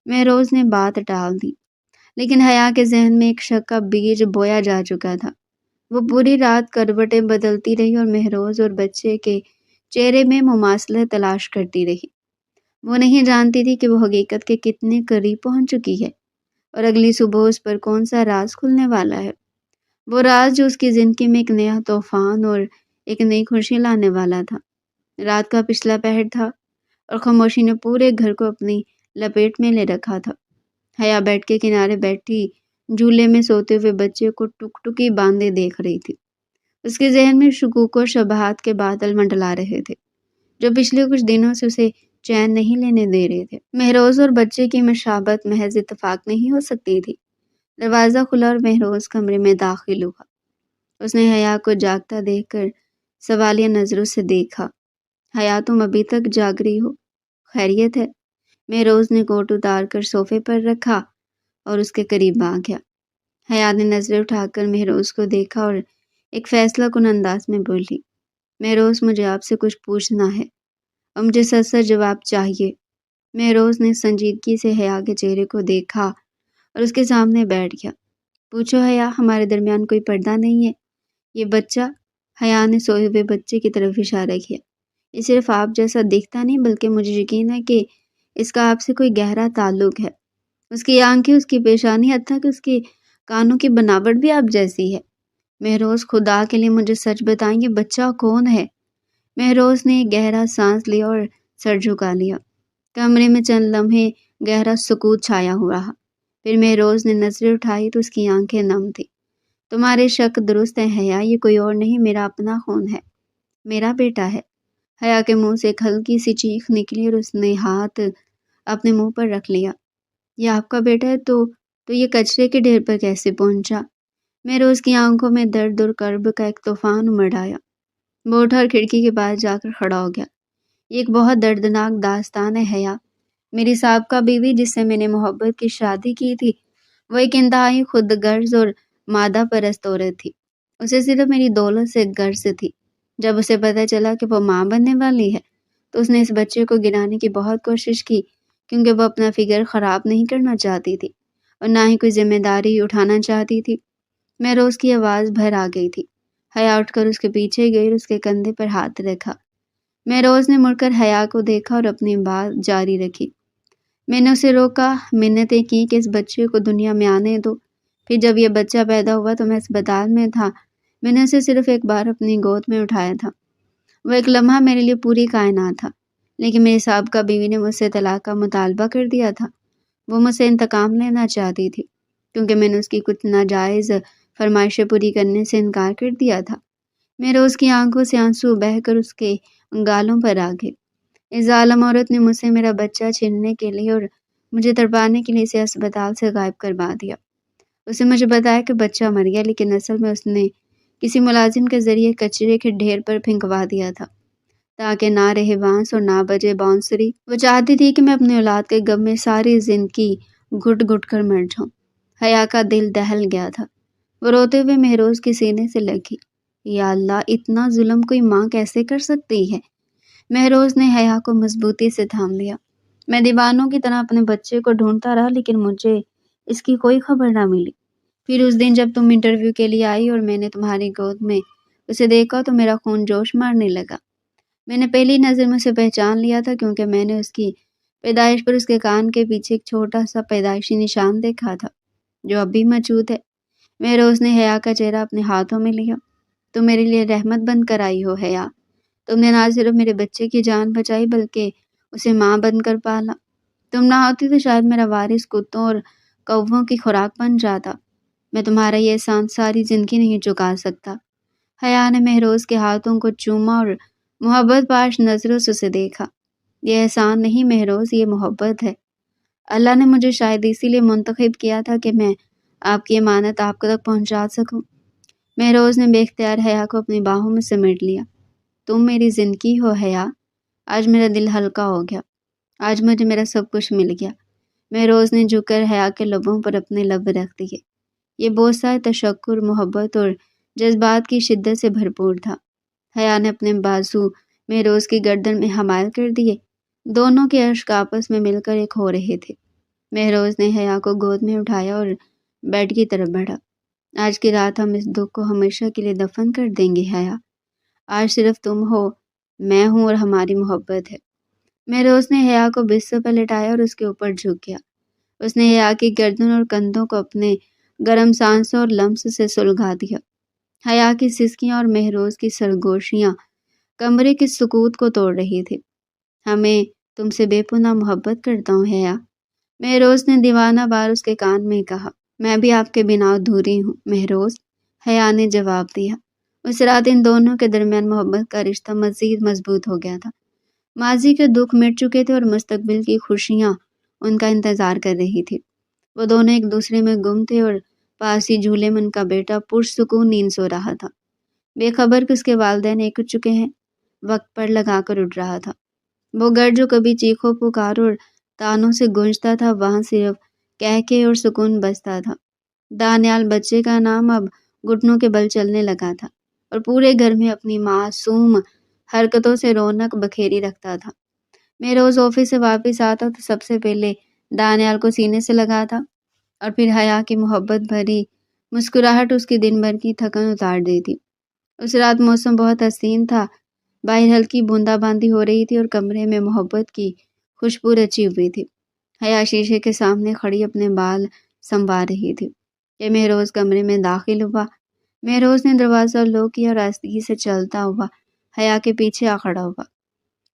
مہروز نے بات ٹال دی، لیکن حیا کے ذہن میں ایک شک کا بیج بویا جا چکا تھا۔ وہ پوری رات کروٹیں بدلتی رہی اور مہروز اور بچے کے چہرے میں مماثلت تلاش کرتی رہی۔ وہ نہیں جانتی تھی کہ وہ حقیقت کے کتنے قریب پہنچ چکی ہے اور اگلی صبح اس پر کون سا راز کھلنے والا ہے۔ وہ راز جو اس کی زندگی میں ایک نیا طوفان اور ایک نئی خوشی لانے والا تھا۔ رات کا پچھلا پہر تھا اور خاموشی نے پورے گھر کو اپنی لپیٹ میں لے رکھا تھا۔ حیا بیڈ کے کنارے بیٹھی جھولے میں سوتے ہوئے بچے کو ٹک ٹکی باندھے دیکھ رہی تھی۔ اس کے ذہن میں شکوک و شبہات کے بادل منڈلا رہے تھے جو پچھلے کچھ دنوں سے اسے چین نہیں لینے دے رہے تھے۔ مہروز اور بچے کی مشابہت محض اتفاق نہیں ہو سکتی تھی، دروازہ کھلا اور مہروز کمرے میں داخل ہوا۔ اس نے حیا کو جاگتا دیکھ کر سوالیہ نظروں سے دیکھا۔ حیا تم ابھی تک جاگ رہی ہو؟ خیریت ہے؟ مہروز نے کوٹ اتار کر صوفے پر رکھا اور اس کے قریب آ گیا۔ حیا نے نظریں اٹھا کر مہروز کو دیکھا اور ایک فیصلہ کن انداز میں بولی، مہروز مجھے آپ سے کچھ پوچھنا ہے اور مجھے سچ سچ جواب چاہیے۔ مہروز نے سنجیدگی سے حیا کے چہرے کو دیکھا اور اس کے سامنے بیٹھ گیا۔ پوچھو حیا، ہمارے درمیان کوئی پردہ نہیں ہے؟ یہ بچہ، حیا نے سوئے ہوئے بچے کی طرف اشارہ کیا، یہ صرف آپ جیسا دکھتا نہیں بلکہ مجھے یقین ہے کہ اس کا آپ سے کوئی گہرا تعلق ہے۔ اس کی آنکھیں، اس کی پیشانی، حتیٰ کہ اس کے کانوں کی بناوٹ بھی آپ جیسی ہے۔ مہروز، خدا کے لیے مجھے سچ بتائیں، یہ بچہ کون ہے؟ مہروز نے گہرا سانس لیا اور سر جھکا لیا۔ کمرے میں چند لمحے گہرا سکوت چھایا ہوا رہا۔ پھر مہروز نے نظریں اٹھائی تو اس کی آنکھیں نم تھی۔ تمہارے شک درست ہے حیا، یہ کوئی اور نہیں، میرا اپنا خون ہے، میرا بیٹا ہے۔ حیا کے منہ سے ایک ہلکی سی چیخ نکلی اور اس نے ہاتھ اپنے منہ پر رکھ لیا۔ یہ آپ کا بیٹا ہے تو یہ کچرے کے ڈھیر پر کیسے پہنچا؟ مہروز کی آنکھوں میں درد اور کرب کا ایک طوفان امڑ آیا۔ وہ اٹھا اور کھڑکی کے پاس جا کر کھڑا ہو گیا۔ یہ ایک بہت دردناک داستان ہے حیا۔ میری سابقہ بیوی جس سے میں نے محبت کی شادی کی تھی، وہ ایک انتہائی خود غرض اور مادہ پرست عورت تھی۔ اسے صرف میری دولت سے غرض تھی۔ جب اسے پتہ چلا کہ وہ ماں بننے والی ہے تو اس نے اس بچے کو گرانے کی بہت کوشش کی، کیونکہ وہ اپنا فکر خراب نہیں کرنا چاہتی تھی اور نہ ہی کوئی ذمہ داری اٹھانا چاہتی تھی۔ مہروز کی آواز بھر آ گئی تھی۔ حیا اٹھ کر اس کے پیچھے گئی اور اس کے کندھے پر ہاتھ رکھا۔ مہروز نے مڑ کر حیا کو دیکھا اور اپنی بات جاری رکھی۔ میں نے اسے روکا، منتیں کی کہ اس بچے کو دنیا میں آنے دو۔ پھر جب یہ بچہ پیدا ہوا تو میں اسپتال میں تھا۔ میں نے اسے صرف ایک بار اپنی گود میں اٹھایا تھا۔ وہ ایک لمحہ میرے لیے پوری کائنات تھا، لیکن میری سابقہ بیوی نے مجھ سے طلاق کا مطالبہ کر دیا تھا۔ وہ مجھ سے انتقام لینا چاہتی تھی کیونکہ میں نے اس کی کچھ ناجائز فرمائشیں پوری کرنے سے انکار کر دیا تھا۔ مہروز کی آنکھوں سے آنسو بہہ کر اس کے گالوں پر آ گئے۔ اس ظالم عورت نے مجھ سے میرا بچہ چھیننے کے لیے اور مجھے تڑپانے کے لیے اسے اسپتال سے غائب کروا دیا۔ اس نے مجھے بتایا کہ بچہ مر گیا، لیکن اصل میں اس نے کسی ملازم کے ذریعے کچرے کے ڈھیر پر پھینکوا دیا تھا تاکہ نہ رہے بانس اور نہ بجے بانسری۔ وہ چاہتی تھی کہ میں اپنی اولاد کے غم میں ساری زندگی گھٹ گھٹ کر مر جاؤں۔ حیا کا دل دہل گیا تھا۔ وہ روتے ہوئے مہروز کے سینے سے لگی۔ یا اللہ، اتنا ظلم کوئی ماں کیسے کر سکتی ہے؟ مہروز نے حیا کو مضبوطی سے تھام لیا۔ میں دیوانوں کی طرح اپنے بچے کو ڈھونڈتا رہا، لیکن مجھے اس کی کوئی خبر نہ ملی۔ پھر اس دن جب تم انٹرویو کے لیے آئی اور میں نے تمہاری گود میں اسے دیکھا تو میرا خون جوش مارنے لگا۔ میں نے پہلی نظر میں اسے پہچان لیا تھا کیونکہ میں نے اس کی پیدائش پر اس کے کان کے پیچھے ایک چھوٹا سا پیدائشی نشان دیکھا تھا جو اب بھی موجود ہے۔ مہروز نے حیا کا چہرہ اپنے ہاتھوں میں لیا۔ تم میرے لیے رحمت بن کر آئی ہو حیا۔ تم نے نہ صرف میرے بچے کی جان بچائی بلکہ اسے ماں بن کر پالا۔ تم نہ ہوتی تو شاید میرا وارث کتوں اور کووں کی خوراک بن جاتا۔ میں تمہارا یہ احسان ساری زندگی نہیں چکا سکتا۔ حیا نے مہروز کے ہاتھوں کو چوما اور محبت پاش نظروں سے اسے دیکھا۔ یہ احسان نہیں مہروز، یہ محبت ہے۔ اللہ نے مجھے شاید اسی لیے منتخب کیا تھا کہ میں آپ کی امانت آپ تک پہنچا سکوں۔ مہروز نے بے اختیار حیا کو اپنی باہوں میں سمیٹ لیا۔ تم میری زندگی ہو حیا۔ آج میرا دل ہلکا ہو گیا۔ آج مجھے میرا سب کچھ مل گیا۔ مہروز نے جھک کر حیا کے لبوں پر اپنے لب رکھ دیے۔ یہ بوسہ تشکر، محبت اور جذبات کی شدت سے بھرپور تھا۔ حیا نے اپنے بازو مہروز کی گردن میں حمائل کر دیے۔ دونوں کے اشک آپس میں مل کر ایک ہو رہے تھے۔ مہروز نے حیا کو گود میں اٹھایا اور بیڈ کی طرف بڑھا۔ آج کی رات ہم اس دکھ کو ہمیشہ کے لیے دفن کر دیں گے حیا۔ آج صرف تم ہو، میں ہوں اور ہماری محبت ہے۔ مہروز نے حیا کو بستر پر لٹایا اور اس کے اوپر جھک گیا۔ اس نے حیا کی گردن اور کندھوں کو اپنے گرم سانسوں اور لمس سے سلگھا دیا۔ حیا کی سسکیاں اور مہروز کی سرگوشیاں کمرے کے سکوت کو توڑ رہی تھی۔ ہمیں تم سے بے پناہ محبت کرتا ہوں حیا، مہروز نے دیوانہ بار اس کے کان میں کہا۔ میں بھی آپ کے بنا ادھوری ہوں مہروز، حیا نے جواب دیا۔ اس رات ان دونوں کے درمیان محبت کا رشتہ مزید مضبوط ہو گیا تھا۔ ماضی کے دکھ مٹ چکے تھے اور مستقبل کی خوشیاں ان کا انتظار کر رہی تھی۔ وہ دونوں ایک دوسرے میں گم تھے اور پاس ہی جھولے میں ان کا بیٹا پرسکون نیند سو رہا تھا، بے خبر کہ اس کے والدین ایک اٹھ چکے ہیں۔ وقت پر لگا کر اٹھ رہا تھا۔ وہ گھر جو کبھی چیخوں پکاروں اور تانوں سے گونجتا تھا، وہاں صرف کہکے اور سکون بستا تھا۔ دانیال بچے کا نام اب گھٹنوں کے بل چلنے لگا تھا اور پورے گھر میں اپنی معصوم حرکتوں سے رونق بکھیری رکھتا تھا۔ مہروز آفس سے واپس آتا تو سب سے پہلے دانیال کو سینے سے لگاتا اور پھر حیا کی محبت بھری مسکراہٹ اس کی دن بھر کی تھکن اتار دیتی۔ اس رات موسم بہت حسین تھا، باہر ہلکی بوندا باندی ہو رہی تھی اور کمرے میں محبت کی خوشبو رچی ہوئی تھی۔ حیا شیشے کے سامنے کھڑی اپنے بال سنوار رہی تھی کہ مہروز کمرے میں داخل ہوا۔ مہروز نے دروازہ لوک کیا اور آہستگی سے چلتا ہوا حیا کے پیچھے آ کھڑا ہوا۔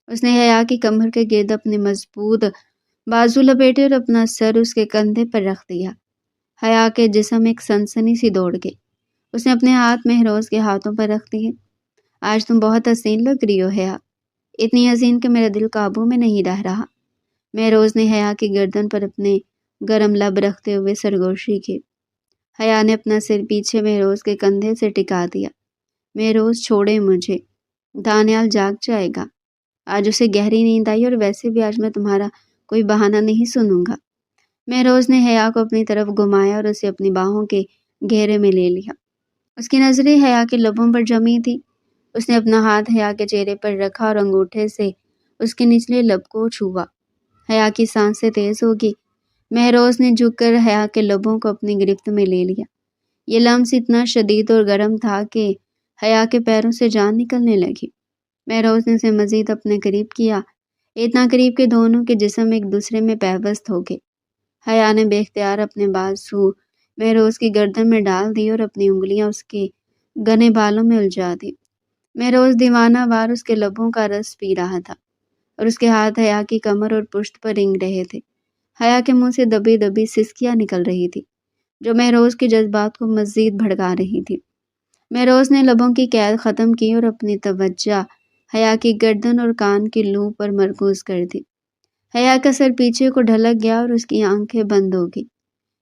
اس نے حیا کی کمر کے گرد اپنے مضبوط بازو لپیٹے اور اپنا سر اس کے کندھے پر رکھ دیا۔ حیا کے جسم ایک سنسنی سی دوڑ گئی۔ اس نے اپنے ہاتھ مہروز کے ہاتھوں پر رکھ دیے۔ آج تم بہت حسین لگ رہی ہو حیا، اتنی حسین کہ میرا دل قابو میں نہیں رہ رہا۔ مہروز نے حیا کی گردن پر اپنے گرم لب رکھتے ہوئے سرگوشی کی۔ حیا نے اپنا سر پیچھے مہروز کے کندھے سے ٹکا دیا۔ مہروز چھوڑے مجھے، دانیال جاگ جائے گا۔ آج اسے گہری نیند آئی اور ویسے بھی آج میں تمہارا کوئی بہانہ نہیں سنوں گا۔ مہروز نے حیا کو اپنی طرف گھمایا اور اسے اپنی باہوں کے گھیرے میں لے لیا۔ اس کی نظریں حیا کے لبوں پر جمی تھی۔ اس نے اپنا ہاتھ حیا کے چہرے پر رکھا اور انگوٹھے سے اس کے نچلے لب کو چھوا۔ حیا کی سانسیں تیز ہو گئی۔ مہروز نے جھک کر حیا کے لبوں کو اپنی گرفت میں لے لیا۔ یہ لمس اتنا شدید اور گرم تھا کہ حیا کے پیروں سے جان نکلنے لگی۔ مہروز نے اسے مزید اپنے قریب کیا، اتنا قریب کہ دونوں کے جسم ایک دوسرے میں پیوست ہو گئے۔ حیا نے بے اختیار اپنے بازو مہروز کی گردن میں ڈال دی اور اپنی انگلیاں اس کے گھنے بالوں میں الجھا دی۔ مہروز دیوانہ وار اس کے لبوں کا رس پی رہا تھا اور اس کے ہاتھ حیا کی کمر اور پشت پر رنگ رہے تھے۔ حیا کے منہ سے دبی دبی سسکیاں نکل رہی تھی جو مہروز کے جذبات کو مزید بھڑکا رہی تھی۔ مہروز نے لبوں کی قید ختم کی اور اپنی توجہ حیا کی گردن اور کان کی لو پر مرکوز کر دی۔ حیا کا سر پیچھے کو ڈھلک گیا اور اس کی آنکھیں بند ہو گئی۔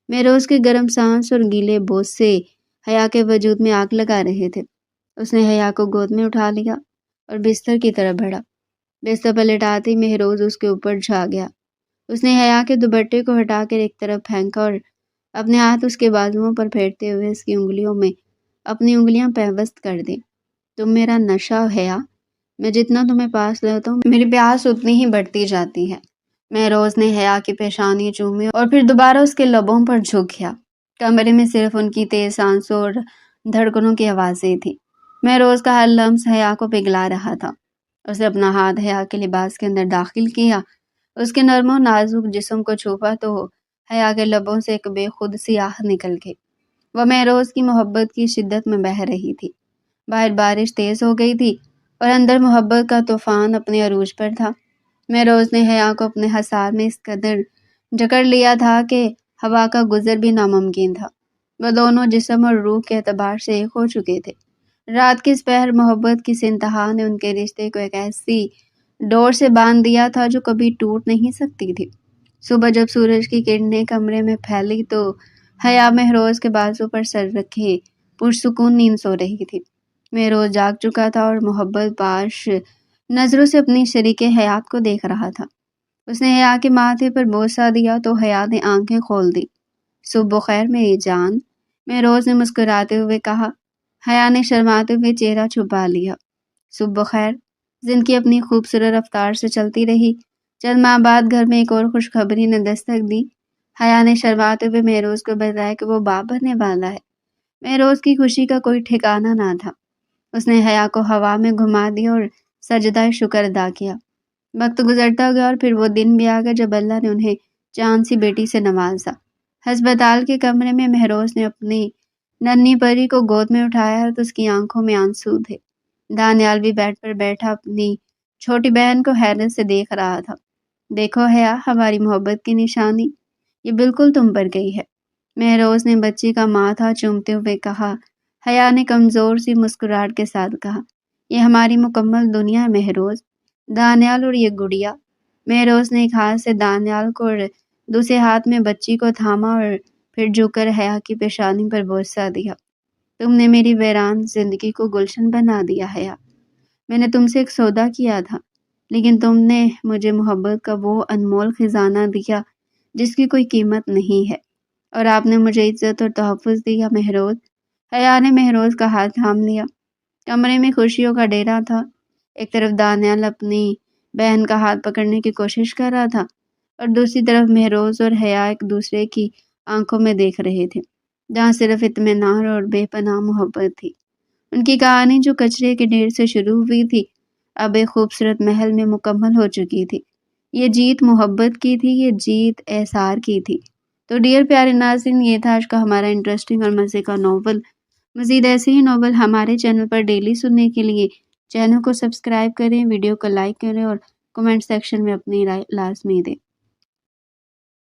مہروز کے گرم سانس اور گیلے بوسے حیا کے وجود میں آگ لگا رہے تھے۔ اس نے حیا کو گود میں اٹھا لیا اور بستر کی طرف بڑھا۔ بستر پر لٹاتے ہی مہروز اس کے اوپر جھا گیا۔ اس نے حیا کے دوپٹے کو ہٹا کر ایک طرف پھینکا اور اپنے ہاتھ اس کے بازوؤں پر پھیرتے ہوئے اس کی انگلیوں میں اپنی انگلیاں پیوست کر دیں۔ تم میرا نشہ ہو حیا، میں جتنا تمہیں پاس لیتا ہوں میری پیاس اتنی ہی بڑھتی جاتی ہے۔ مہروز نے حیا کی پیشانی چومی اور پھر دوبارہ اس کے لبوں پر جھک گیا۔ کمرے میں صرف ان کی تیز سانسوں اور دھڑکنوں کی آوازیں تھیں۔ مہروز کا ہر لمس حیا کو پگھلا رہا تھا۔ اس نے اپنا ہاتھ حیا کے لباس کے اندر داخل کیا، اس کے نرم و نازک جسم کو چھپا تو حیا کے لبوں سے ایک بے خود سی آہ نکل گئی۔ وہ مہروز کی محبت کی شدت میں بہہ رہی تھی۔ باہر بارش تیز ہو گئی تھی اور اندر محبت کا طوفان اپنے عروج پر تھا۔ مہروز نے حیا کو اپنے حصار میں اس قدر جکڑ لیا تھا کہ ہوا کا گزر بھی ناممکن تھا۔ وہ دونوں جسم اور روح کے اعتبار سے ایک ہو چکے تھے۔ رات کے اس پہر محبت کی اس انتہا نے ان کے رشتے کو ایک ایسی ڈور سے باندھ دیا تھا جو کبھی ٹوٹ نہیں سکتی تھی۔ صبح جب سورج کی کرنیں کمرے میں پھیلی تو حیا مہروز کے بازو پر سر رکھے پرسکون نیند سو رہی تھی۔ مہروز جاگ چکا تھا اور محبت باش نظروں سے اپنی شریک حیات کو دیکھ رہا تھا۔ اس نے حیا کے ماتھے پر بوسہ دیا تو حیا نے آنکھیں کھول دی۔ صبح بخیر میری جان، مہروز نے مسکراتے ہوئے کہا۔ حیا نے شرماتے ہوئے چہرہ چھپا لیا۔ صبح بخیر۔ زندگی اپنی خوبصورت رفتار سے چلتی رہی۔ چند ماہ بعد گھر میں ایک اور خوشخبری نے دستک دی۔ حیا نے شرماتے ہوئے مہروز کو بتایا کہ وہ باپ بننے والا ہے۔ مہروز کی خوشی کا کوئی ٹھکانہ نہ تھا۔ اس نے حیا کو ہوا میں گھما دیا اور سجدہ شکر ادا کیا۔ وقت گزرتا گیا اور پھر وہ دن بھی آ گیا جب اللہ نے انہیں چاند سی بیٹی سے نوازا۔ ہسپتال کے کمرے میں مہروز نے اپنی ننھی پری کو گود میں اٹھایا تو اس کی آنکھوں میں آنسو تھے۔ دانیال بھی بیڈ پر بیٹھا اپنی چھوٹی بہن کو حیرت سے دیکھ رہا تھا۔ دیکھو حیا، ہماری محبت کی نشانی، یہ بالکل تم پر گئی ہے، مہروز نے بچی کا ماتھا چومتے ہوئے کہا۔ حیا نے کمزور سی مسکراہٹ کے ساتھ کہا، یہ ہماری مکمل دنیا ہے مہروز، دانیال اور یہ گڑیا۔ مہروز نے ایک ہاتھ سے دانیال کو اور دوسرے ہاتھ میں بچی کو تھاما اور پھر جھک کر حیا کی پیشانی پر بوسہ دیا۔ تم نے میری ویران زندگی کو گلشن بنا دیا حیا۔ میں نے تم سے ایک سودا کیا تھا، لیکن تم نے مجھے محبت کا وہ انمول خزانہ دیا جس کی کوئی قیمت نہیں ہے، اور آپ نے مجھے عزت اور تحفظ دیا مہروز۔ حیا نے مہروز کا ہاتھ تھام لیا۔ کمرے میں خوشیوں کا ڈیرا تھا۔ ایک طرف دانیال اپنی بہن کا ہاتھ پکڑنے کی کوشش کر رہا تھا، اور دوسری طرف مہروز اور حیا ایک دوسرے کی آنکھوں میں دیکھ رہے تھے، جہاں صرف اطمینان اور بے پناہ محبت تھی۔ ان کی کہانی جو کچرے کے ڈھیر سے شروع ہوئی تھی، اب ایک خوبصورت محل میں مکمل ہو چکی تھی۔ یہ جیت محبت کی تھی، یہ جیت احسار کی تھی۔ تو ڈیئر پیارے ناظرین، یہ تھا آج کا ہمارا انٹرسٹنگ اور مزے کا ناول۔ مزید ایسے ہی ناول ہمارے چینل پر ڈیلی سننے کے لیے چینل کو سبسکرائب کریں، ویڈیو کو لائک کریں اور کمنٹ سیکشن میں اپنی رائے لازمی دیں۔